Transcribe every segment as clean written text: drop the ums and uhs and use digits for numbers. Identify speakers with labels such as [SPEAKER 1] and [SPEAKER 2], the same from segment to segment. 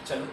[SPEAKER 1] चलो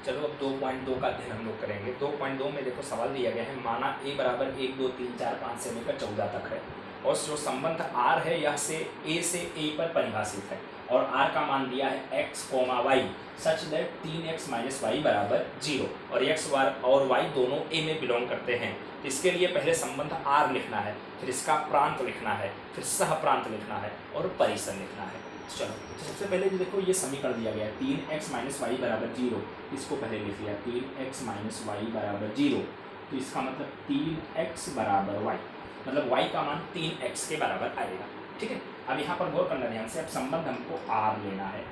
[SPEAKER 1] चलो अब 2.2 का अध्ययन हम लोग करेंगे। 2.2 में देखो सवाल दिया गया है, माना a बराबर 1 2 3 4 5 से लेकर 14 तक है और जो संबंध r है यह से a पर परिभाषित है और r का मान दिया है x, y such that 3x minus y बराबर 0 और x और y दोनों a में बिलोंग करते हैं। इसके लिए पहले संबंध r लिखना है, फिर इसका प्रांत लिखना है, फिर सह प्रांत लिखना है और परिसर लिखना है। चलो तो सबसे पहले देखो ये समीकरण दिया गया है 3x माइनस वाई बराबर 0, इसको पहले लिख लिया 3x माइनस वाई बराबर 0, तो इसका मतलब 3x बराबर y, मतलब y का मान 3x के बराबर आएगा। ठीक है, अब यहाँ पर गौर करना ध्यान से, अब संबंध हमको r लेना है,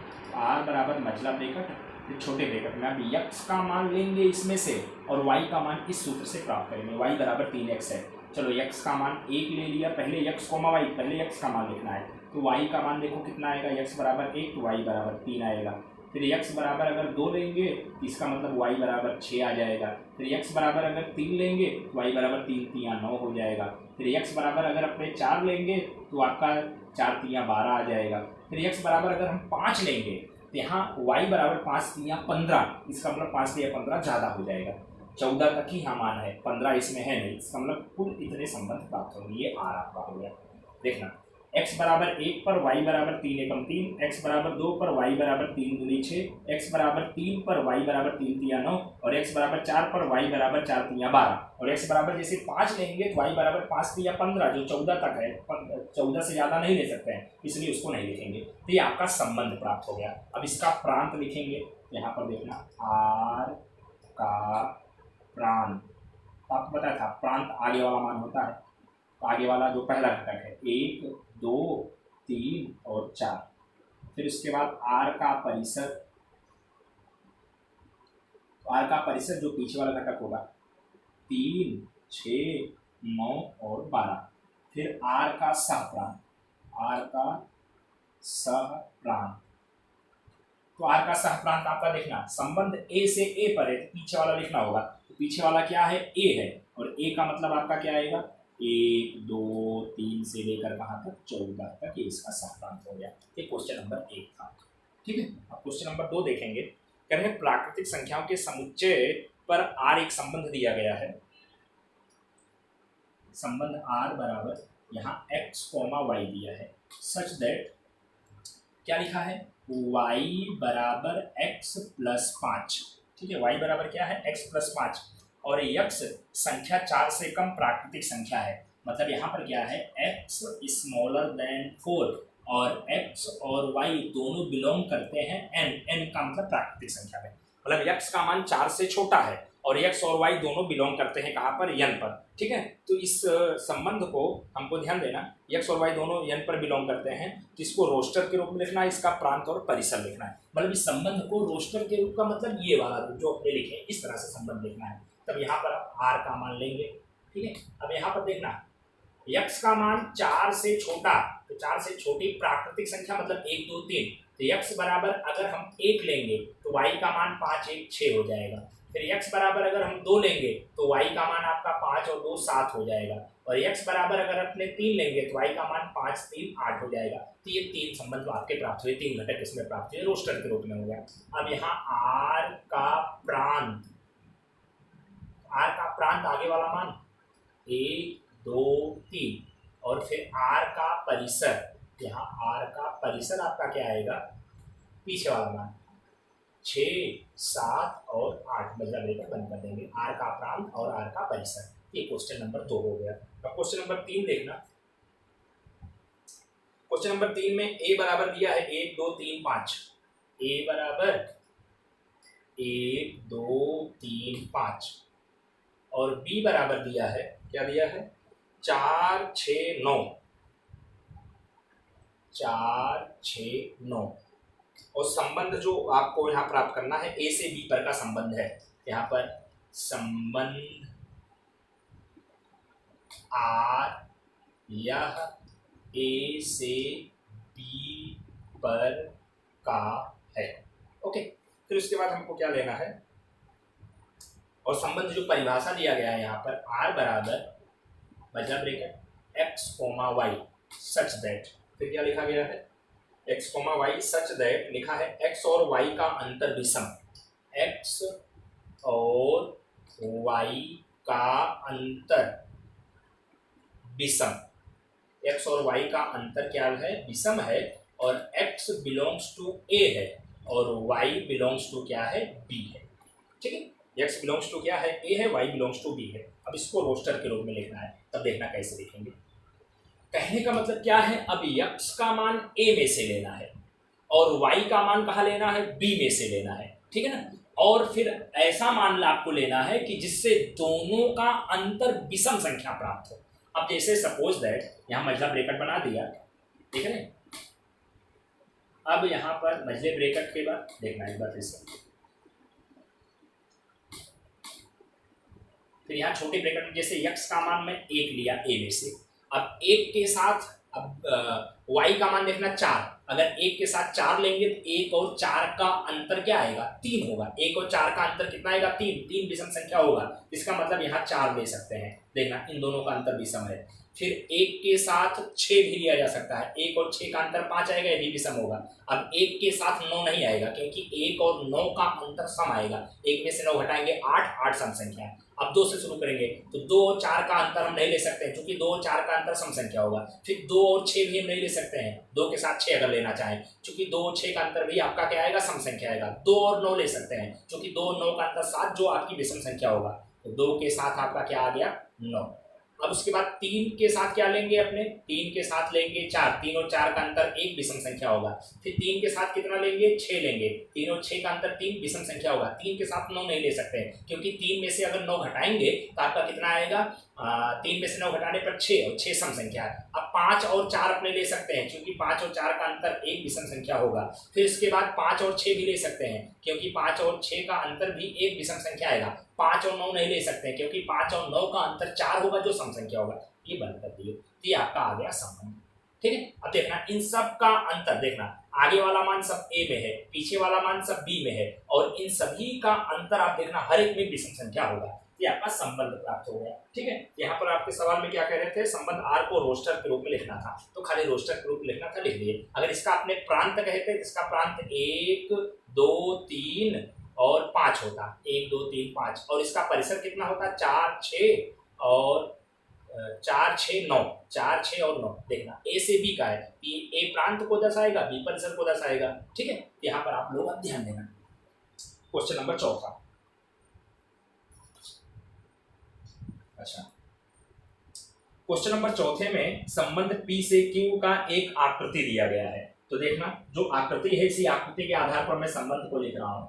[SPEAKER 1] r बराबर मझला ब्रैकेट फिर छोटे ब्रैकेट में अब x का मान लेंगे इसमें से और y का मान इस सूत्र से प्राप्त करेंगे। y बराबर 3x है, चलो x का मान 1 ले लिया, पहले x, y, पहले x का मान लिखना है, तो y का मान देखो कितना आएगा, x बराबर 1 तो y बराबर 3 आएगा। फिर x बराबर अगर 2 लेंगे तो इसका मतलब y बराबर 6 आ जाएगा। फिर x बराबर अगर 3 लेंगे तो y बराबर 3 3 9 हो जाएगा। फिर x बराबर अगर अपने 4 लेंगे तो आपका 4 3 12 आ जाएगा। फिर x बराबर अगर हम 5 लेंगे तो यहाँ y बराबर 5 3 15, इसका मतलब 5 3 15 ज़्यादा हो जाएगा, 14 तक ही यहाँ मान है, 15 इसमें है नहीं, इसका मतलब कुल इतने संबंध प्राप्त होंगे। ये r आपका हो गया। देखना x बराबर 1 पर y बराबर 3 एकम 3, x बराबर 2 पर y बराबर 3 दूनी 6, x बराबर 3 पर y बराबर 3 तिया 9 और x बराबर 4 पर y बराबर 4 तिया 12 और x बराबर जैसे 5 लेंगे तो y बराबर 5 तिया 15 जो 14 तक है, 14 से ज़्यादा नहीं ले सकते हैं इसलिए उसको नहीं लिखेंगे। तो ये आपका संबंध प्राप्त हो गया। अब इसका प्रांत लिखेंगे, यहाँ पर देखना r का प्रांत, आपको पता था प्रांत आगे वाला मान होता है, आगे वाला जो पहला घटक है 1 2 3 और 4, फिर उसके बाद r का परिसर, तो r का परिसर जो पीछे वाला घटक होगा 3 6 9 और 12, फिर r का सहप्रांत, r का सहप्रांत, तो r का सहप्रांत आपका देखना संबंध a से a पर है तो पीछे वाला लिखना होगा, तो पीछे वाला क्या है a है और a का मतलब आपका क्या आएगा 1 2 3 से लेकर कहाँ तक 14 तक, ये इसका सहप्रांत हो गया। ये क्वेश्चन नंबर 1 था। ठीक है, अब क्वेश्चन नंबर 2 देखेंगे। कह रहे हैं प्राकृतिक संख्याओं के समुच्चय पर r एक संबंध दिया गया है, संबंध r बराबर यहाँ x, y दिया है सच दैट क्या लिखा है y बराबर x प्लस 5। ठीक है, y बराबर क्या है x प्लस 5 और x संख्या 4 से कम प्राकृतिक संख्या है, मतलब यहाँ पर क्या है x स्मॉलर देन 4 और x और y दोनों बिलोंग करते हैं n का मतलब प्राकृतिक संख्या में, मतलब x का मान 4 से छोटा है और x और y दोनों बिलोंग करते हैं कहाँ पर n पर। ठीक है, तो इस संबंध को हमको ध्यान देना, x और y दोनों n पर बिलोंग करते हैं तो इसको रोस्टर के रूप में लिखना है, इसका प्रांत और परिसर लिखना है, मतलब इस संबंध को रोस्टर के रूप का मतलब ये वाला रूप जो अपने लिखे इस तरह से संबंध लिखना है। तब यहाँ पर आप r का मान लेंगे। ठीक है, अब यहाँ पर देखना x का मान 4 से छोटा, तो 4 से छोटी प्राकृतिक संख्या मतलब 1 2 3, तो x बराबर अगर हम 1 लेंगे तो y का मान 5 1 6 हो जाएगा। फिर x बराबर अगर हम 2 लेंगे तो y का मान आपका 5 और 2 7 हो जाएगा और x बराबर अगर अपने 3 लेंगे तो y का मान 5 3 8 हो जाएगा। तो ये 3 संबंध आपके प्राप्त हुए, 3 घटक इसमें प्राप्त हुए, रोस्टर के रूप में हो गया। अब यहाँ r का प्रांत, r का प्रांत आगे वाला मान 1 2 3 और फिर r का परिसर, यहाँ r का परिसर आपका क्या आएगा पीछे वाला मान 6 7 और 8, मतलब लेकर बंद कर देंगे r का प्रांत और r का परिसर। ये क्वेश्चन नंबर 2 हो गया। अब क्वेश्चन नंबर 3 देखना, क्वेश्चन नंबर 3 में a बराबर दिया है 1 2 3 5, a बराबर 1 2 3 5 और b बराबर दिया है, क्या दिया है 4 6 9, 4 6 9 और संबंध जो आपको यहाँ प्राप्त करना है a से b पर का संबंध है। यहाँ पर संबंध r यह a से b पर का है। ओके, फिर उसके बाद हमको क्या लेना है और संबंध जो परिभाषा दिया गया है यहाँ पर r बराबर मतलब bracket x, y such that, फिर क्या लिखा गया है x comma y such that लिखा है एक्स और वाई का अंतर विषम, एक्स और वाई का अंतर विषम, एक्स और वाई का अंतर क्या है, विषम है, और एक्स बिलोंग्स टू ए है और वाई बिलोंग्स टू क्या है, बी है। ठीक है, एक्स बिलोंग्स टू क्या है, ए है, वाई बिलोंग्स टू बी है। अब इसको रोस्टर के रूप में लिखना है, तब देखना कैसे लिखेंगे। कहने का मतलब क्या है, अब एक्स का मान ए में से लेना है और वाई का मान कहाँ लेना है, बी में से लेना है। ठीक है ना, और फिर ऐसा मान आपको लेना है कि जिससे दोनों का अंतर विषम संख्या प्राप्त हो। अब जैसे सपोज दैट यहाँ मझला ब्रैकेट बना दिया, ठीक है ना, अब यहाँ पर मझले ब्रैकेट के बाद देखना एक बार फिर यहाँ छोटे ब्रैकेट में जैसे यक्स का मान मैं 1 लिया ए में से, अब 1 के साथ अब वाई का मान देखना 4, अगर 1 के साथ 4 लेंगे तो 1 और 4 का अंतर क्या आएगा, 3 होगा। 1 और 4 का अंतर कितना आएगा, 3 विषम संख्या होगा, इसका मतलब यहाँ 4 ले सकते हैं। देखना इन दोनों का अंतर विषम है। फिर 1 के साथ 6 भी लिया जा सकता है, 1 और 6 का अंतर 5 आएगा, ये भी विषम होगा। अब 1 के साथ 9 नहीं आएगा क्योंकि 1 और 9 का अंतर सम आएगा, 1 में से 9 घटाएंगे 8 सम संख्या है। अब 2 से शुरू करेंगे तो 2 और 4 का अंतर हम नहीं ले सकते हैं क्योंकि 2 और 4 का अंतर सम संख्या होगा। फिर 2 और 6 भी हम नहीं ले सकते हैं, 2 के साथ 6 अगर लेना चाहें क्योंकि 2 और 6 का अंतर भी आपका क्या आएगा, सम संख्या आएगा। 2 और 9 ले सकते हैं क्योंकि 2 और 9 का अंतर 7 जो आपकी विषम संख्या होगा, तो 2 के साथ आपका क्या आ गया, 9। अब उसके बाद 3 के साथ क्या लेंगे, अपने 3 के साथ लेंगे 4, 3 और 4 का अंतर 1 विषम संख्या होगा। फिर 3 के साथ कितना लेंगे, 6 लेंगे, 3 और 6 का अंतर 3 विषम संख्या होगा। 3 के साथ 9 नहीं ले सकते हैं क्योंकि 3 में से अगर 9 घटाएंगे तो आपका कितना आएगा, 3 में से 9 घटाने पर 6 और 6 सम संख्या है। अब 5 और 4 अपने ले सकते हैं क्योंकि 5 और 4 का अंतर 1 विषम संख्या होगा। फिर इसके बाद 5 और 6 भी ले सकते हैं क्योंकि 5 और 6 का अंतर भी 1 विषम संख्या आएगा। 5 और 9 नहीं ले सकते हैं क्योंकि 5 और 9 का अंतर 4 होगा जो सम संख्या होगा। ये बंद कर दिए, ये आपका आ गया संबंध। ठीक है, अब देखना इन सब का अंतर, देखना आगे वाला मान सब ए में है, पीछे वाला मान सब बी में है, और इन सभी का अंतर आप देखना हर एक में विषम संख्या होगा। ये आपका संबंध प्राप्त हो गया। ठीक है, यहाँ पर आपके सवाल में क्या कह रहे थे, संबंध आर को रोस्टर के रूप में लिखना था, तो खाली रोस्टर के रूप में लिखना था, लिख दिए। अगर इसका अपने प्रांत कहते, इसका प्रांत 1 2 3 और 5 होता, 1 2 3 5, और इसका परिसर कितना होता, 4 6 और 4 6 9, 4 6 और 9। देखना ए से बी का है, ए प्रांत को दर्शाएगा, बी परिसर को दर्शाएगा। ठीक है, यहाँ पर आप लोग ध्यान देना। Question number 4। अच्छा, क्वेश्चन नंबर 4 में संबंध P से Q का एक आकृति दिया गया है। तो देखना जो आकृति है, इसी आकृति के आधार पर मैं संबंध को लिख रहा हूं।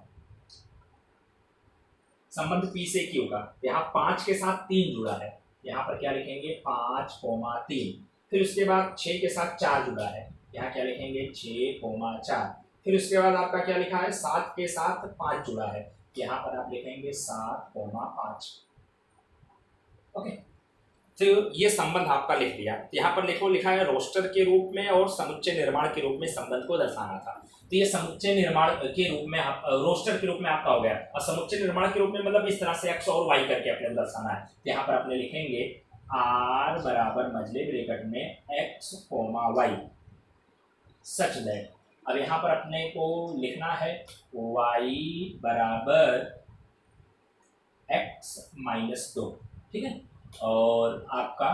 [SPEAKER 1] संबंध P से Q का, यहाँ 5 के साथ 3 जुड़ा है, यहाँ पर क्या लिखेंगे 5 3। फिर उसके बाद 6 के साथ 4 जुड़ा है, यहाँ क्या लिखेंगे 6 4। फिर उसके बाद आपका क्या लिखा है 7 के साथ 5 जुड़ा है, यहाँ पर आप लिखेंगे 7 5। ओके, तो ये संबंध आपका लिख दिया। यहाँ पर लिखो, लिखा है रोस्टर के रूप में और समुच्चय निर्माण के रूप में संबंध को दर्शाना था। तो ये समुच्चय निर्माण के रूप में रोस्टर के रूप में आपका हो गया, और समुच्चय निर्माण के रूप में मतलब इस तरह से एक्स और वाई करके अपने दर्शाना है। तो यहाँ पर अपने लिखेंगे आर बराबर मझले ब्रैकेट में एक्स वाई सच दैट। अब यहाँ पर अपने को लिखना है वाई बराबर एक्स -2। ठीक है, और आपका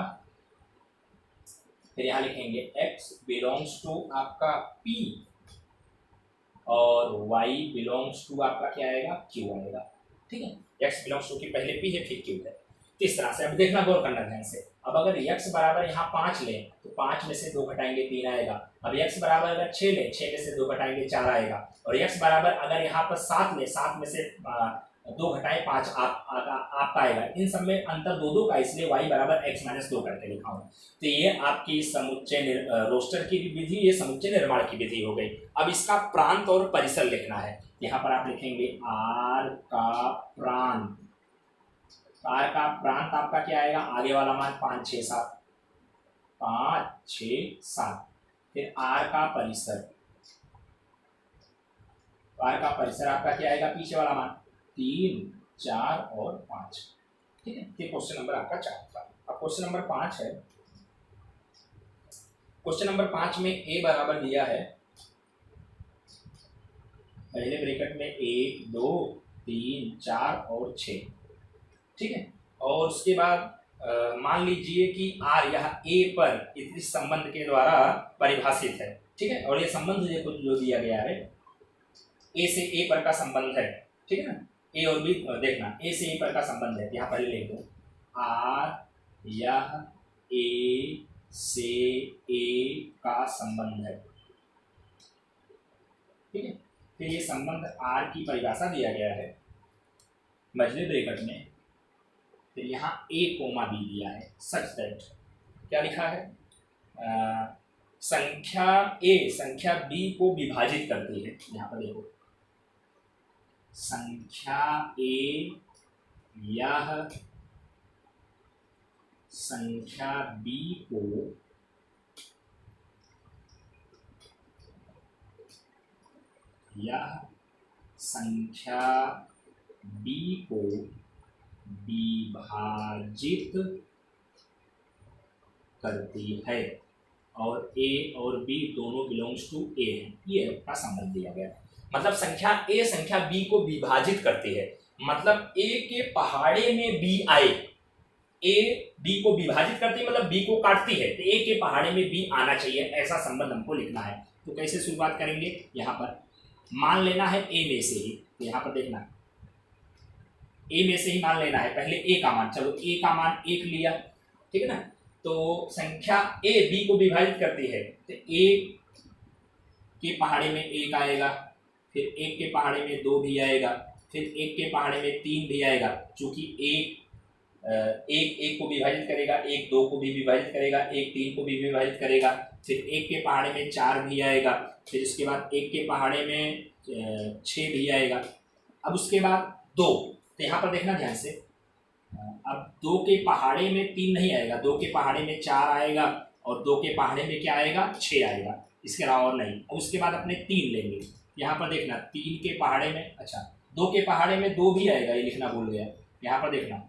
[SPEAKER 1] फिर यहाँ लिखेंगे x बिलोंग्स टू आपका p और y बिलोंग्स टू आपका क्या आएगा, q आएगा। ठीक है, x बिलोंग्स टू की पहले p है फिर q है। इस तरह से अब देखना, गौर करना ध्यान से। अब अगर x बराबर यहाँ 5 लें तो 5 में से 2 घटाएंगे 3 आएगा। अब x बराबर अगर 6 लें, 6 में से 2 घटाएंगे 4 आएगा। और x बराबर अगर यहाँ पर 7 लें, 7 में से 2 घटाए 5 आपका आएगा। इन सब में अंतर 2 का, इसलिए y बराबर x -2 करके लिखा हूँ। तो ये आपकी समुच्चय रोस्टर की विधि, ये समुच्चय निर्माण की विधि हो गई। अब इसका प्रांत और परिसर लिखना है। यहाँ पर आप लिखेंगे r का प्रांत, r का प्रांत आपका क्या आएगा, आगे वाला मान 5 6 7, 5 6 7। फिर r का परिसर, r का परिसर आपका क्या आएगा, पीछे वाला मान 3 4 और 5। ठीक है, ये क्वेश्चन नंबर आपका 4 था। अब क्वेश्चन नंबर 5 है। क्वेश्चन नंबर 5 में a बराबर दिया है पहले ब्रैकेट में 1 2 3 4 और 6, ठीक है। और उसके बाद मान लीजिए कि आर यह ए पर इस संबंध के द्वारा परिभाषित है, ठीक है। और ये संबंध देखो जो दिया गया है, ए से ए पर का संबंध है, ठीक है ना। ए और बी देखना, ए से ए पर का संबंध है, यहाँ पर लिख दो आर यह ए से ए का संबंध है, ठीक है। फिर ये संबंध आर की परिभाषा दिया गया है मझले ब्रैकेट में, फिर यहाँ ए कोमा बी दिया है, सच दैट क्या लिखा है, संख्या ए संख्या बी को विभाजित करती है। यहाँ पर देखो संख्या ए यह संख्या बी को यह संख्या बी को विभाजित करती है और ए और बी दोनों बिलोंग्स टू ए है, ये का संबंध दिया गया। मतलब संख्या ए संख्या बी को विभाजित करती है, मतलब ए के पहाड़े में बी आए, ए बी को विभाजित करती है मतलब बी को काटती है, तो ए के पहाड़े में बी आना चाहिए, ऐसा संबंध हमको लिखना है। तो कैसे शुरुआत करेंगे, यहाँ पर मान लेना है ए में से ही, तो यहाँ पर देखना ए में से ही मान लेना है, पहले ए का मान, चलो ए का मान 1 लिया, ठीक है ना। तो संख्या ए बी को विभाजित करती है, तो ए के पहाड़े में 1 आएगा, फिर 1 के पहाड़े में 2 भी आएगा, फिर 1 के पहाड़े में 3 भी आएगा, चूंकि एक को विभाजित करेगा, 1 2 को भी विभाजित करेगा, 1 3 को भी विभाजित करेगा, फिर 1 के पहाड़े में 4 भी आएगा, फिर इसके बाद 1 के पहाड़े में 6 भी आएगा। अब उसके बाद 2, तो यहाँ पर देखना ध्यान से, अब 2 के पहाड़े में 3 नहीं आएगा, 2 के पहाड़े में 4 आएगा और 2 के पहाड़े में क्या आएगा, 6 आएगा, इसके अलावा और नहीं। अब उसके बाद अपने 3 लेंगे, यहाँ पर देखना 3 के पहाड़े में, अच्छा 2 के पहाड़े में 2 भी आएगा, ये लिखना भूल गया, यहाँ पर देखना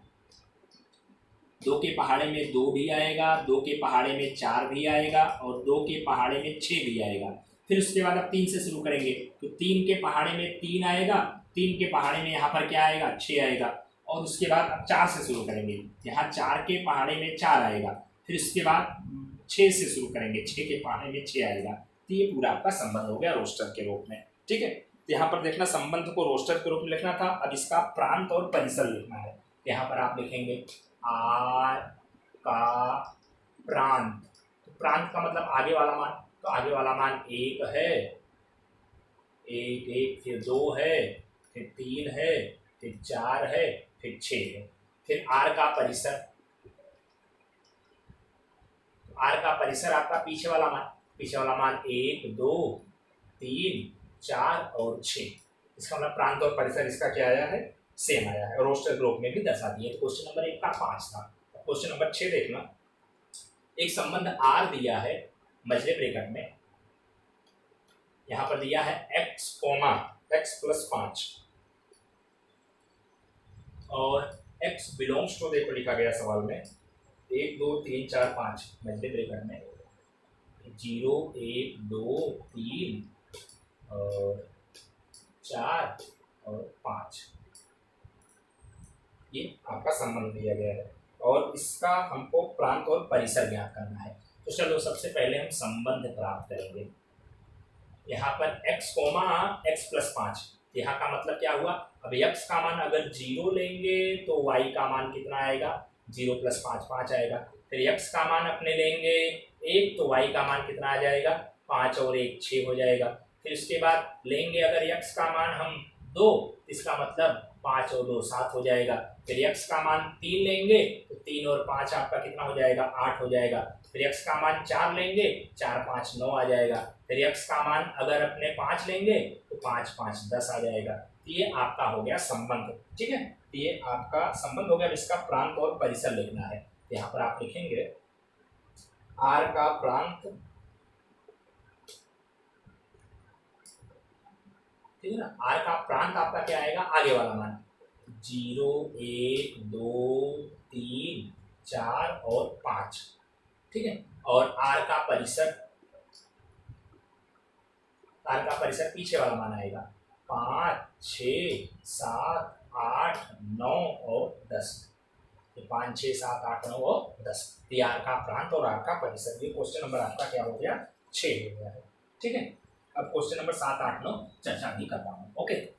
[SPEAKER 1] 2 के पहाड़े में 2 भी आएगा, 2 के पहाड़े में 4 भी आएगा और 2 के पहाड़े में 6 भी आएगा। फिर उसके बाद अब 3 से शुरू करेंगे, तो 3 के पहाड़े में 3 आएगा, 3 के पहाड़े में यहाँ पर क्या आएगा, 6 आएगा, और उसके बाद अब 4 से शुरू करेंगे, यहाँ 4 के पहाड़े में 4 आएगा, फिर उसके बाद 6 से शुरू करेंगे, 6 के पहाड़े में 6 आएगा। तो ये पूरा आपका संबंध हो गया रोस्टर के रूप में, ठीक है। तो यहाँ पर देखना संबंध को रोस्टर के रूप में लिखना था, अब इसका प्रांत और परिसर लिखना है। यहाँ पर आप लिखेंगे आर का प्रांत, तो प्रांत का मतलब आगे वाला मान, तो आगे वाला मान 1 है, 1 फिर 2 है, फिर 3 है, फिर 4 है, फिर 6 है। फिर आर का परिसर, आर का परिसर आपका पीछे वाला मान, 1 2 3 4 और 6, इसका मतलब प्रांत और परिसर इसका क्या आया है, सेम आया है, रोस्टर ग्रुप में भी दर्शा दिया। तो क्वेश्चन नंबर 1 का 5 था। क्वेश्चन नंबर 6 देखना, एक संबंध आर दिया है मझले ब्रैकेट में, यहाँ पर दिया है x + 5 और x बिलोंग्स टू, देखो लिखा गया सवाल में 1 2 3 4 5 मझले ब्रैकेट में 0 1 2 3 और 4 और 5, ये आपका संबंध दिया गया है और इसका हमको प्रांत और परिसर ज्ञात करना है। तो चलो सबसे पहले हम संबंध प्राप्त करेंगे। यहाँ पर x + 5, यहाँ का मतलब क्या हुआ, अब x का मान अगर 0 लेंगे तो y का मान कितना आएगा, 0 + 5 5 आएगा। फिर x का मान अपने लेंगे 1 तो y का मान कितना आ जाएगा, 5 और 1 6 हो जाएगा। फिर उसके बाद लेंगे अगर x का मान हम 2, इसका मतलब 5 और 2 7 हो जाएगा। फिर x का मान 3 लेंगे तो 3 और 5 आपका कितना हो जाएगा, 8 हो जाएगा। फिर x का मान 4 लेंगे, 4 5 9 आ जाएगा। फिर x का मान अगर अपने 5 लेंगे तो 5 5 10 आ जाएगा। तो ये आपका हो गया संबंध, ठीक है। तो ये आपका संबंध हो गया, इसका प्रांत और परिसर लिखना है। यहाँ पर आप लिखेंगे आर का प्रांत, ठीक है ना, आर का प्रांत आपका क्या आएगा, आगे वाला मान 0 1 2 3 4 और 5, ठीक है। और आर का परिसर पीछे वाला मान आएगा 5, 6, 7, 8, 9 और 10। ये 5, 6, 7, 8, 9 और 10 ये आर का प्रांत और आर का परिसर। ये क्वेश्चन नंबर आपका क्या हो गया 6 हो गया है। ठीक है, अब क्वेश्चन नंबर 7, 8, 9 चर्चा नहीं कर रहा हूँ। ओके।